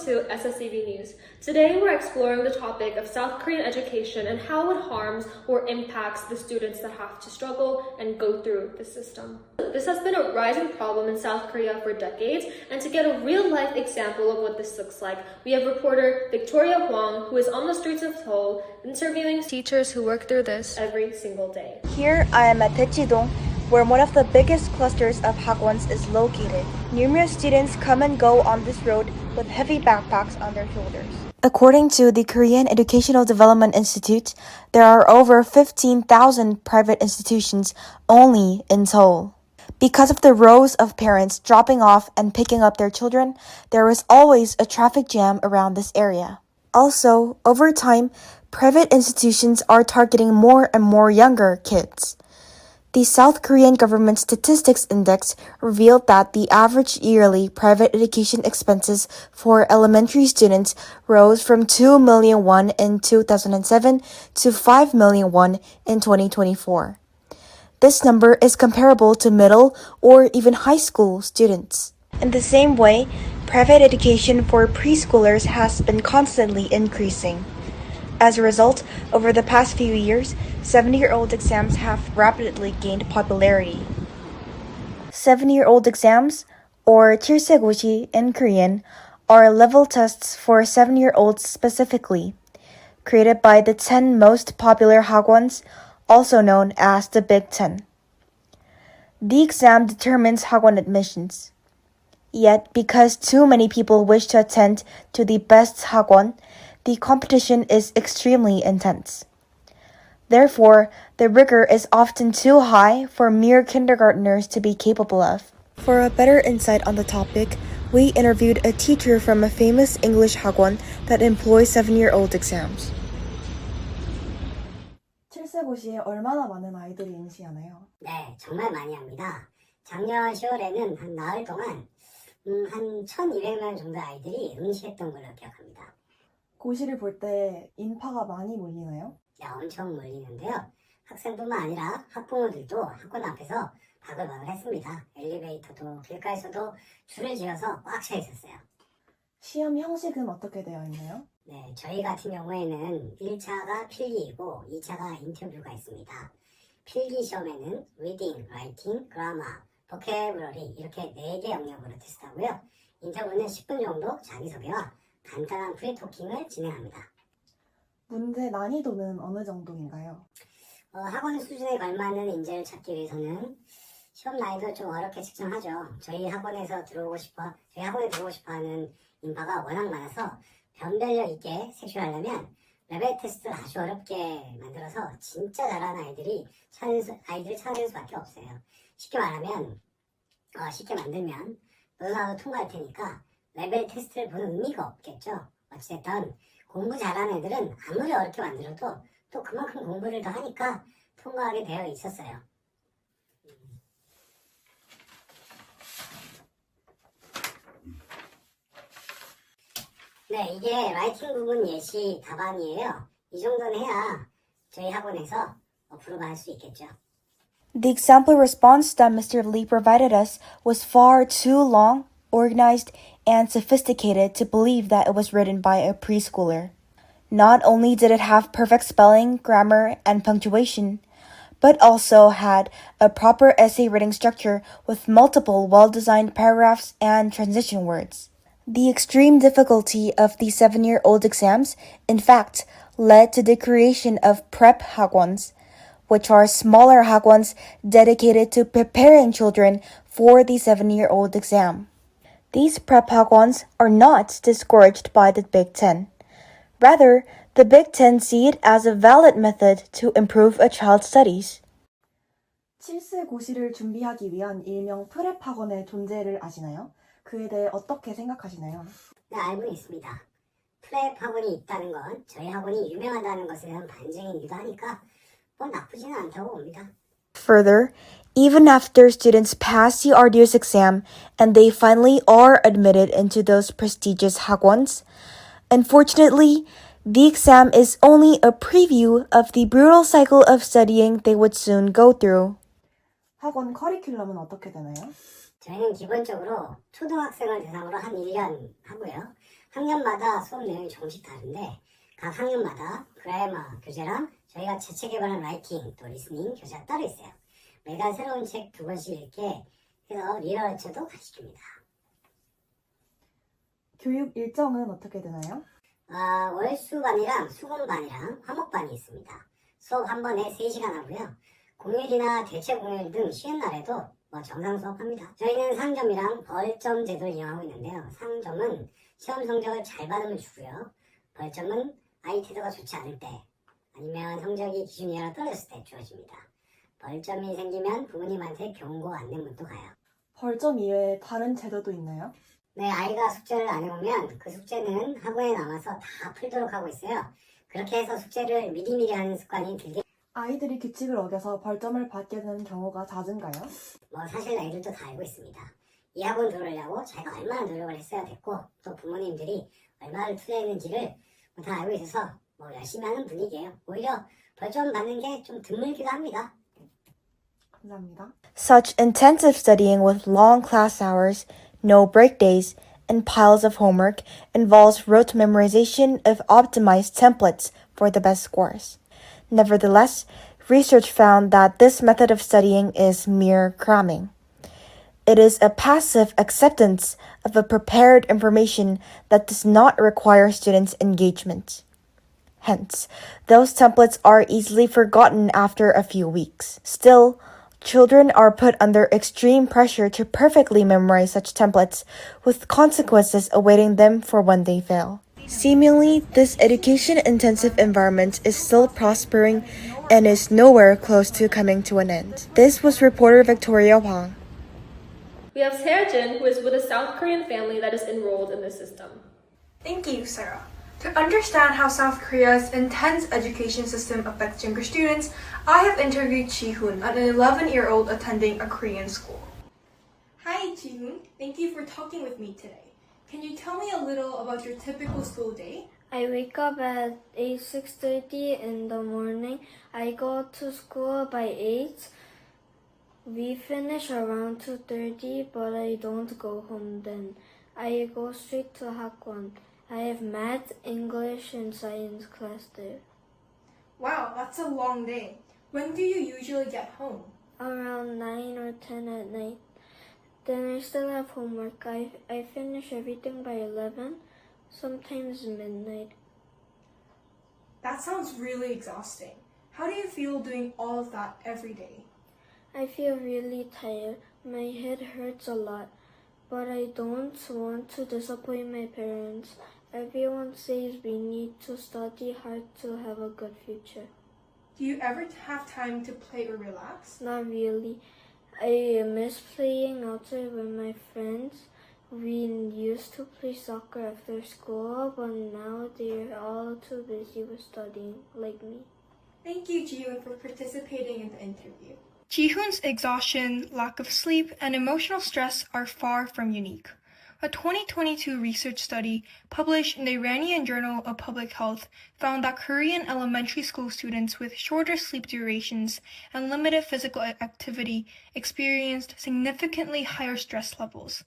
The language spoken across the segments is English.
to SSCB News. Today we're exploring the topic of South Korean education and how it harms or impacts the students that have to struggle and go through the system. This has been a rising problem in South Korea for decades, and to get a real-life example of what this looks like, we have reporter Victoria Hwang, who is on the streets of Seoul, interviewing teachers who work through this every single day. Here I am at Daechidong, where one of the biggest clusters of hagwons is located. Numerous students come and go on this road with heavy backpacks on their shoulders. According to the Korean Educational Development Institute, there are over 15,000 private institutions only in Seoul. Because of the rows of parents dropping off and picking up their children, there is always a traffic jam around this area. Also, over time, private institutions are targeting more and more younger kids. The South Korean Government Statistics Index revealed that the average yearly private education expenses for elementary students rose from 2 million won in 2007 to 5 million won in 2024. This number is comparable to middle or even high school students. In the same way, private education for preschoolers has been constantly increasing. As a result, over the past few years, 7-year-old exams have rapidly gained popularity. 7-year-old exams, or 칠세고시 in Korean, are level tests for 7-year-olds specifically, created by the 10 most popular hagwons, also known as the Big Ten. The exam determines hagwon admissions. Yet, because too many people wish to attend to the best hagwon, the competition is extremely intense. Therefore, the rigor is often too high for mere kindergarteners to be capable of. For a better insight on the topic, we interviewed a teacher from a famous English hagwon that employs 7-year-old exams. 칠세고시에 얼마나 많은 아이들이 응시하나요? 네, 정말 많이 합니다. 작년 10월에는 한 나흘 동안 한 1,200명 정도 아이들이 응시했던 걸로 기억합니다. 고시를 볼 때 인파가 많이 몰리나요? 네, 엄청 몰리는데요. 학생뿐만 아니라 학부모들도 학원 앞에서 바글바글 했습니다. 엘리베이터도 길가에서도 줄을 지어서 꽉 차 있었어요. 시험 형식은 어떻게 되어 있나요? 네, 저희 같은 경우에는 1차가 필기이고 2차가 인터뷰가 있습니다. 필기 시험에는 리딩, 라이팅, 그라마, 보캐블러리 이렇게 4개 영역으로 테스트하고요. 인터뷰는 10분 정도 자기소개와 간단한 프리토킹을 진행합니다. 문제 난이도는 어느 정도인가요? 학원 수준에 걸맞는 인재를 찾기 위해서는 시험 난이도 좀 어렵게 측정하죠. 저희 학원에 들어오고 싶어 하는 인파가 워낙 많아서 변별력 있게 색출하려면 레벨 테스트를 아주 어렵게 만들어서 진짜 잘하는 아이들을 찾아낼 수밖에 없어요. 쉽게 만들면 너도 통과할 테니까 레벨 테스트를 보는 의미가 없겠죠. 어찌됐든 공부 잘하는 애들은 아무리 어렵게 만들어도 또 그만큼 공부를 더 하니까 통과하게 되어 있었어요. 네, 이게 라이팅 부분 예시 답안이에요. 이 정도는 해야 저희 학원에서 프로가 할 수 있겠죠. The example response that Mr. Lee provided us was far too long, organized, and sophisticated to believe that it was written by a preschooler. Not only did it have perfect spelling, grammar, and punctuation, but also had a proper essay writing structure with multiple well-designed paragraphs and transition words. The extreme difficulty of the 7-year-old exams, in fact, led to the creation of prep hagwons, which are smaller hagwons dedicated to preparing children for the 7-year-old exam. These prep hagwons are not discouraged by the Big Ten. Rather, the Big Ten see it as a valid method to improve a child's studies. 칠세고시를 준비하기 위한 일명 프랩 학원의 존재를 아시나요? 그에 대해 어떻게 생각하시나요? 네, 알고 있습니다. 프랩 학원이 있다는 건 저희 학원이 유명하다는 것에 대한 반증이기도 하니까 나쁘지는 않다고 봅니다. Further, even after students pass the arduous exam and they finally are admitted into those prestigious hagwons, unfortunately, the exam is only a preview of the brutal cycle of studying they would soon go through. 학원 커리큘럼은 어떻게 되나요? 저희는 기본적으로 초등학생을 대상으로 한 1년 하고요. 학년마다 수업 내용이 조금씩 다른데 각 학년마다 그래머 교재랑 저희가 자체 개발한 라이팅 또 리스닝 교재가 따로 있어요. 매달 새로운 책 2권씩 읽게 해서 리더처도 가르쳐줍니다. 교육 일정은 어떻게 되나요? 월수반이랑 수공반이랑 화목반이 있습니다. 수업 한 번에 3시간 하고요. 공휴일이나 대체 공휴일 등 쉬는 날에도 정상 수업합니다. 저희는 상점이랑 벌점 제도를 이용하고 있는데요. 상점은 시험 성적을 잘 받으면 주고요. 벌점은 아이 태도가 좋지 않을 때 아니면 성적이 기준 이하로 떨어졌을 때 주어집니다. 벌점이 생기면 부모님한테 경고 안내문도 가요. 벌점 이외에 다른 제도도 있나요? 네, 아이가 숙제를 안 해오면 그 숙제는 학원에 남아서 다 풀도록 하고 있어요. 그렇게 해서 숙제를 미리미리 하는 습관이 들게. 아이들이 규칙을 어겨서 벌점을 받게 되는 경우가 잦은가요? 사실 아이들도 다 알고 있습니다. 이 학원 들어오려고 자기가 얼마나 노력을 했어야 됐고 또 부모님들이 얼마를 투자했는지를 다 알고 있어서 열심히 하는 분위기예요. 오히려 벌점 받는 게 좀 드물기도 합니다. 감사합니다. Such intensive studying with long class hours, no break days, and piles of homework involves rote memorization of optimized templates for the best scores. Nevertheless, research found that this method of studying is mere cramming. It is a passive acceptance of a prepared information that does not require students' engagement. Hence, those templates are easily forgotten after a few weeks. Still, children are put under extreme pressure to perfectly memorize such templates, with consequences awaiting them for when they fail. Seemingly, this education-intensive environment is still prospering and is nowhere close to coming to an end. This was reporter Victoria Hwang. We have Seah, who is with a South Korean family that is enrolled in the system. Thank you, Sarah. To understand how South Korea's intense education system affects younger students, I have interviewed Ji-hoon, an 11-year-old attending a Korean school. Hi, Ji-hoon. Thank you for talking with me today. Can you tell me a little about your typical school day? I wake up at 6:30 in the morning. I go to school by 8. We finish around 2:30, but I don't go home then. I go straight to Kwon. I have math, English, and science class there. Wow, that's a long day. When do you usually get home? Around 9 or 10 at night. Then I still have homework. I finish everything by 11, sometimes midnight. That sounds really exhausting. How do you feel doing all of that every day? I feel really tired. My head hurts a lot, but I don't want to disappoint my parents. Everyone says we need to study hard to have a good future. Do you ever have time to play or relax? Not really. I miss playing outside with my friends. We used to play soccer after school, but now they're all too busy with studying, like me. Thank you, Ji-hoon, for participating in the interview. Ji-hoon's exhaustion, lack of sleep, and emotional stress are far from unique. A 2022 research study published in the Iranian Journal of Public Health found that Korean elementary school students with shorter sleep durations and limited physical activity experienced significantly higher stress levels.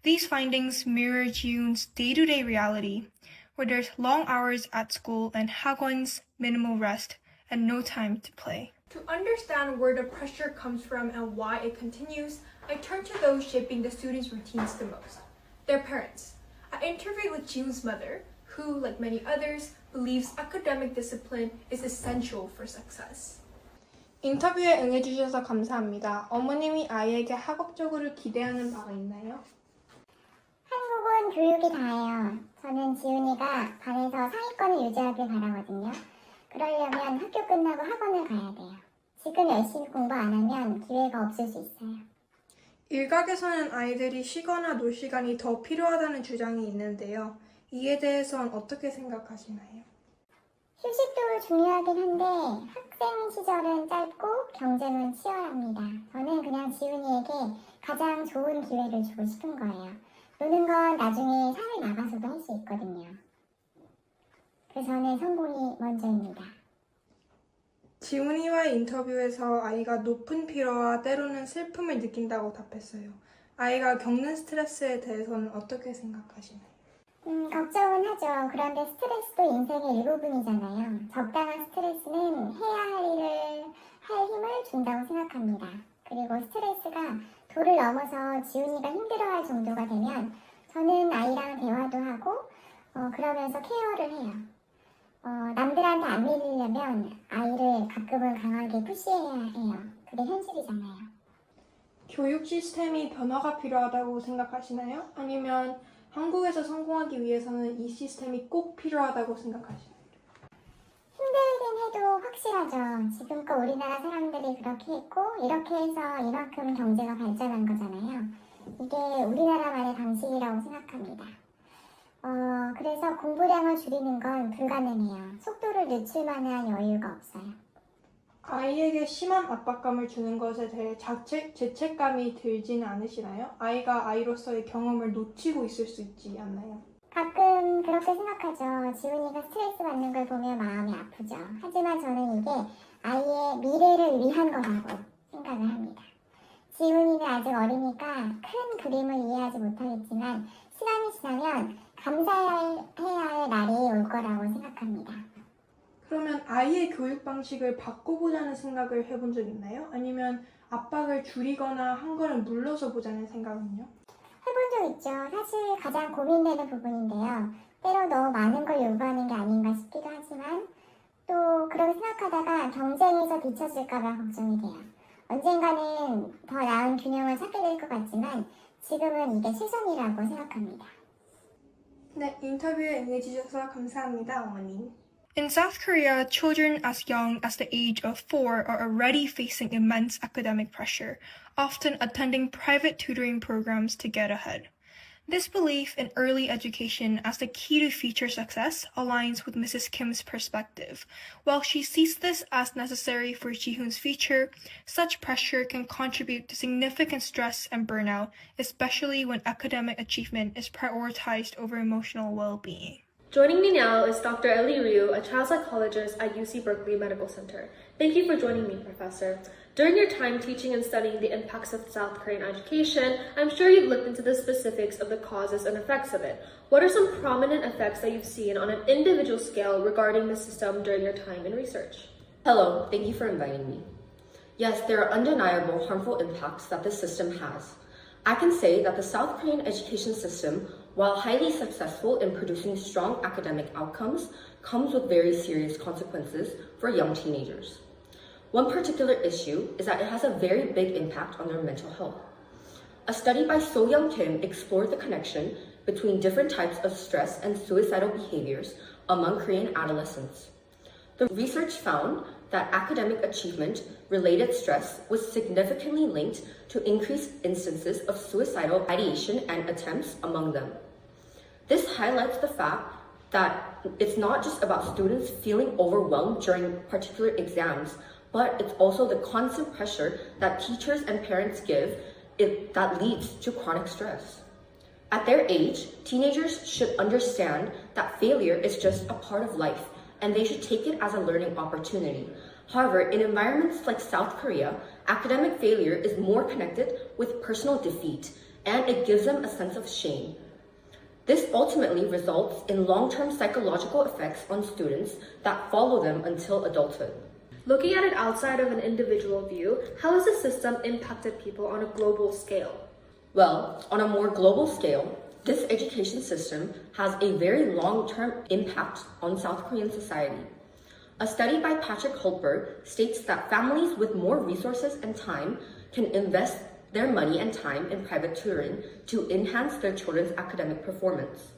These findings mirror Ji-hoon's day-to-day reality, where there's long hours at school and hagwon's minimal rest and no time to play. To understand where the pressure comes from and why it continues, I turn to those shaping the students' routines the most, their parents. I interviewed with Ji-hoon's mother, who, like many others, believes academic discipline is essential for success. 인터뷰에 응해주셔서 감사합니다. 어머님이 아이에게 학업적으로 기대하는 바가 있나요? 한국은 교육이 다예요. 저는 지훈이가 반에서 상위권을 유지하길 바라거든요. 그러려면 학교 끝나고 학원을 가야 돼요. 지금 열심히 공부 안 하면 기회가 없을 수 있어요. 일각에서는 아이들이 쉬거나 놀 시간이 더 필요하다는 주장이 있는데요. 이에 대해선 어떻게 생각하시나요? 휴식도 중요하긴 한데 학생 시절은 짧고 경쟁은 치열합니다. 저는 그냥 지훈이에게 가장 좋은 기회를 주고 싶은 거예요. 노는 건 나중에 사회 나가서도 할 수 있거든요. 그래서 저는 성공이 먼저입니다. 지훈이와의 인터뷰에서 아이가 높은 피로와 때로는 슬픔을 느낀다고 답했어요. 아이가 겪는 스트레스에 대해서는 어떻게 생각하시나요? 걱정은 하죠. 그런데 스트레스도 인생의 일부분이잖아요. 적당한 스트레스는 해야 할 힘을 준다고 생각합니다. 그리고 스트레스가 도를 넘어서 지훈이가 힘들어할 정도가 되면 저는 아이랑 대화도 하고 그러면서 케어를 해요. 남들한테 안 밀리려면 아이를 가끔은 강하게 푸시해야 해요. 그게 현실이잖아요. 교육 시스템이 변화가 필요하다고 생각하시나요? 아니면 한국에서 성공하기 위해서는 이 시스템이 꼭 필요하다고 생각하시나요? 힘들긴 해도 확실하죠. 지금껏 우리나라 사람들이 그렇게 했고 이렇게 해서 이만큼 경제가 발전한 거잖아요. 이게 우리나라만의 방식이라고 생각합니다. 그래서 공부량을 줄이는 건 불가능해요. 속도를 늦출 만한 여유가 없어요. 아이에게 심한 압박감을 주는 것에 대해 죄책감이 들지는 않으시나요? 아이가 아이로서의 경험을 놓치고 있을 수 있지 않나요? 가끔 그렇게 생각하죠. 지훈이가 스트레스 받는 걸 보면 마음이 아프죠. 하지만 저는 이게 아이의 미래를 위한 거라고 생각을 합니다. 지훈이는 아직 어리니까 큰 그림을 이해하지 못하겠지만 시간이 지나면 감사해야 할 날이 올 거라고 생각합니다. 그러면 아이의 교육 방식을 바꿔보자는 생각을 해본 적 있나요? 아니면 압박을 줄이거나 한 걸음 물러서 보자는 생각은요? 해본 적 있죠. 사실 가장 고민되는 부분인데요. 때로 너무 많은 걸 요구하는 게 아닌가 싶기도 하지만 또 그렇게 생각하다가 경쟁에서 뒤처질까 봐 걱정이 돼요. 언젠가는 더 나은 균형을 찾게 될 것 같지만 지금은 이게 최선이라고 생각합니다. 네, 인터뷰에 응해주셔서 감사합니다, 어머니. In South Korea, children as young as the age of 4 are already facing immense academic pressure, often attending private tutoring programs to get ahead. This belief in early education as the key to future success aligns with Mrs. Kim's perspective. While she sees this as necessary for Jihoon's future, such pressure can contribute to significant stress and burnout, especially when academic achievement is prioritized over emotional well-being. Joining me now is Dr. Ellie Ryu, a child psychologist at UC Berkeley Medical Center. Thank you for joining me, Professor. During your time teaching and studying the impacts of South Korean education, I'm sure you've looked into the specifics of the causes and effects of it. What are some prominent effects that you've seen on an individual scale regarding the system during your time in research? Hello, thank you for inviting me. Yes, there are undeniable harmful impacts that the system has. I can say that the South Korean education system, while highly successful in producing strong academic outcomes, comes with very serious consequences for young teenagers. One particular issue is that it has a very big impact on their mental health. A study by Seah Kim explored the connection between different types of stress and suicidal behaviors among Korean adolescents. The research found that academic achievement-related stress was significantly linked to increased instances of suicidal ideation and attempts among them. This highlights the fact that it's not just about students feeling overwhelmed during particular exams, but it's also the constant pressure that teachers and parents give that leads to chronic stress. At their age, teenagers should understand that failure is just a part of life, and they should take it as a learning opportunity. However, in environments like South Korea, academic failure is more connected with personal defeat, and it gives them a sense of shame. This ultimately results in long-term psychological effects on students that follow them until adulthood. Looking at it outside of an individual view, how has the system impacted people on a global scale? Well, on a more global scale, this education system has a very long-term impact on South Korean society. A study by Patrick Hultberg states that families with more resources and time can invest their money and time in private tutoring to enhance their children's academic performance.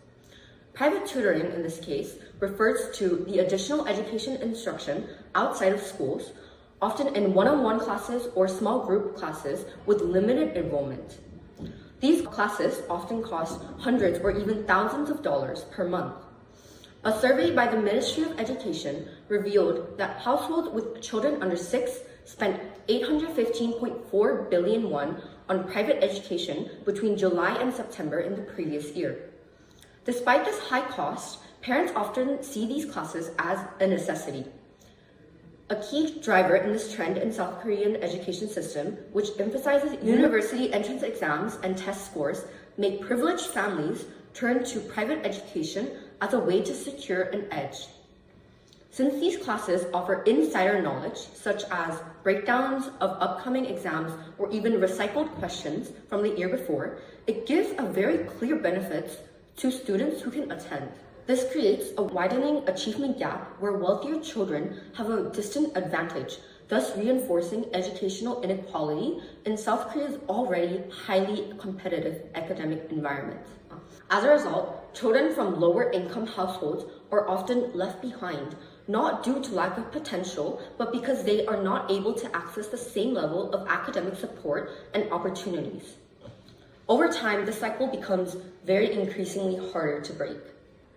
Private tutoring, in this case, refers to the additional education instruction outside of schools, often in one-on-one classes or small group classes with limited enrollment. These classes often cost hundreds or even thousands of dollars per month. A survey by the Ministry of Education revealed that households with children under 6 spent 815.4 billion won on private education between July and September in the previous year. Despite this high cost, parents often see these classes as a necessity. A key driver in this trend in South Korean education system, which emphasizes university entrance exams and test scores, make privileged families turn to private education as a way to secure an edge. Since these classes offer insider knowledge, such as breakdowns of upcoming exams or even recycled questions from the year before, it gives a very clear benefits to students who can attend. This creates a widening achievement gap where wealthier children have a distant advantage, thus reinforcing educational inequality in South Korea's already highly competitive academic environment. As a result, children from lower income households are often left behind, not due to lack of potential, but because they are not able to access the same level of academic support and opportunities. Over time, the cycle becomes very increasingly harder to break.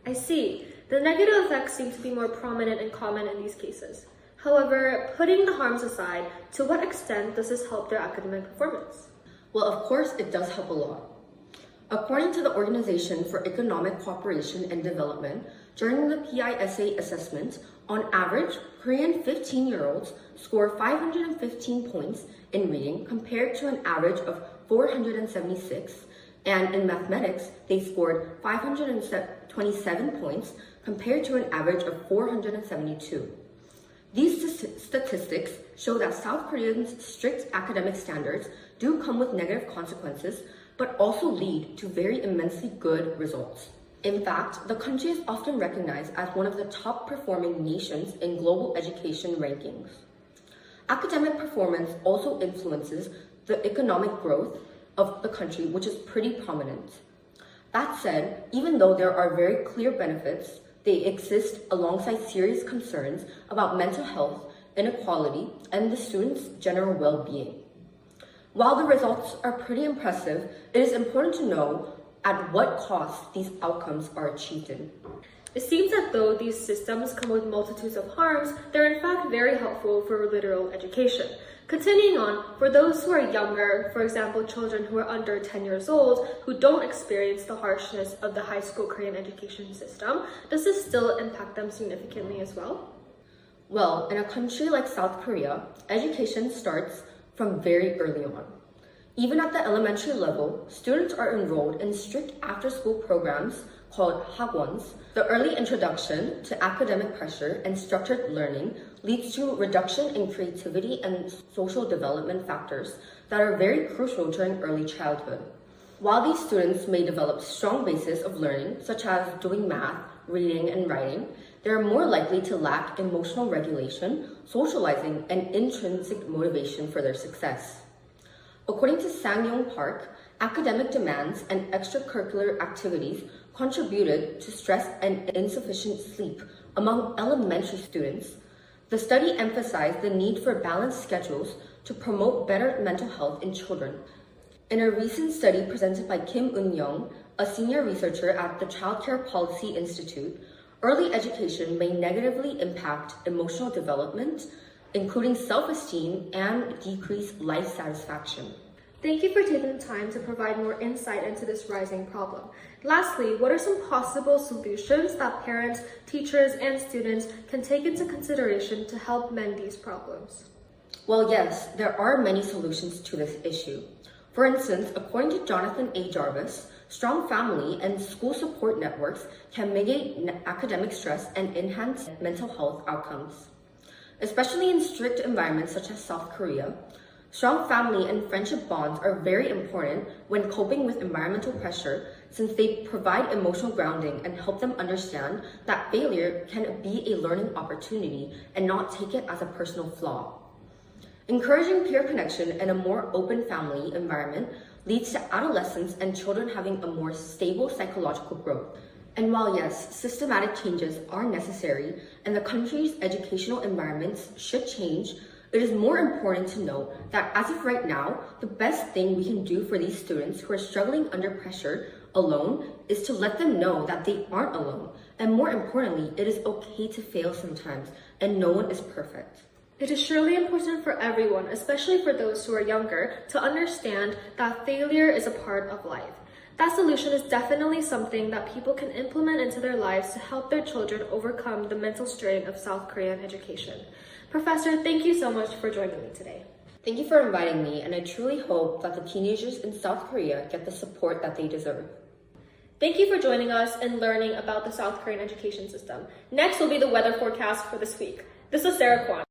I see. The negative effects seem to be more prominent and common in these cases. However, putting the harms aside, to what extent does this help their academic performance? Well, of course, it does help a lot. According to the Organization for Economic Cooperation and Development, during the PISA assessment, on average, Korean 15-year-olds score 515 points in reading compared to an average of 476, and in mathematics, they scored 527 points compared to an average of 472. These statistics show that South Koreans' strict academic standards do come with negative consequences, but also lead to very immensely good results. In fact, the country is often recognized as one of the top performing nations in global education rankings. Academic performance also influences the economic growth of the country, which is pretty prominent. That said, even though there are very clear benefits, they exist alongside serious concerns about mental health, inequality, and the students' general well-being. While the results are pretty impressive, it is important to know at what cost these outcomes are achieved in. It seems that though these systems come with multitudes of harms, they're in fact very helpful for literal education. Continuing on, for those who are younger, for example, children who are under 10 years old, who don't experience the harshness of the high school Korean education system, does this still impact them significantly as well? Well, in a country like South Korea, education starts from very early on. Even at the elementary level, students are enrolled in strict after-school programs called Hwang. The early introduction to academic pressure and structured learning leads to reduction in creativity and social development factors that are very crucial during early childhood. While these students may develop strong bases of learning, such as doing math, reading, and writing, they are more likely to lack emotional regulation, socializing, and intrinsic motivation for their success. According to Sang-Yong Park, academic demands and extracurricular activities contributed to stress and insufficient sleep among elementary students. The study emphasized the need for balanced schedules to promote better mental health in children. In a recent study presented by Kim Eun-young, a senior researcher at the Child Care Policy Institute, early education may negatively impact emotional development, including self-esteem and decreased life satisfaction. Thank you for taking the time to provide more insight into this rising problem. Lastly, what are some possible solutions that parents, teachers, and students can take into consideration to help mend these problems? Well, yes, there are many solutions to this issue. For instance, according to Jonathan A. Jarvis, strong family and school support networks can mitigate academic stress and enhance mental health outcomes. Especially in strict environments such as South Korea, strong family and friendship bonds are very important when coping with environmental pressure, since they provide emotional grounding and help them understand that failure can be a learning opportunity and not take it as a personal flaw. Encouraging peer connection and a more open family environment leads to adolescents and children having a more stable psychological growth. And while yes, systematic changes are necessary and the country's educational environments should change, it is more important to note that as of right now, the best thing we can do for these students who are struggling under pressure alone is to let them know that they aren't alone. And more importantly, it is okay to fail sometimes, and no one is perfect. It is surely important for everyone, especially for those who are younger, to understand that failure is a part of life. That solution is definitely something that people can implement into their lives to help their children overcome the mental strain of South Korean education. Professor, thank you so much for joining me today. Thank you for inviting me, and I truly hope that the teenagers in South Korea get the support that they deserve. Thank you for joining us and learning about the South Korean education system. Next will be the weather forecast for this week. This is Sarah Kwon.